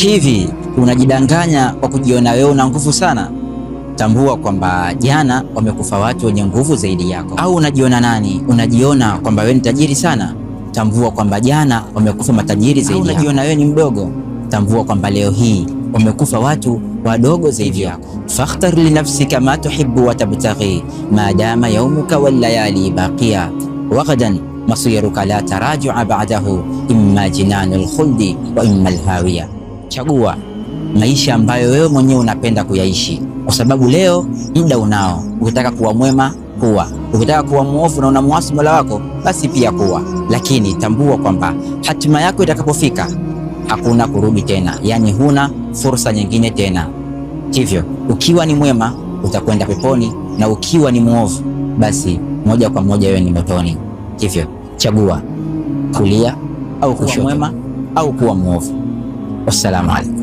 Hivi unajidanganya kwa kujiona wewe una nguvu sana? Tambua kwamba jana wamekufa watu wenye nguvu zaidi yako. Au unajiona nani? Unajiona kwamba wewe ni tajiri sana? Tambua kwamba jana wamekufa matajiri zaidi yako. Unajiona wewe ni mdogo? Tambua kwamba leo hii wamekufa watu wadogo zaidi yako. Fakhtar li nafsika ma tuhibbu wa tabtaghi ma dama yawmuka wal layali baqiya wa ghadan masiruka la tarajua ba'dahu imma jinanul khuldi wa imma alhawiya. Chagua maisha ambayo wewe mwenyewe unapenda kuyaishi, kwa sababu leo muda unao. Ukitaka kuwa mwema kuwa, ukitaka kuwa muovu na unamwasi Mola wako basi pia kuwa, lakini tambua kwamba hatima yako itakapofika hakuna kurudi tena, yani huna fursa nyingine tena. Hivyo ukiwa ni mwema utakwenda peponi, na ukiwa ni muovu basi moja kwa moja wewe ni motoni. Hivyo chagua kulia au kushoto, mwema au kuwa muovu. Wassalamu alaikum.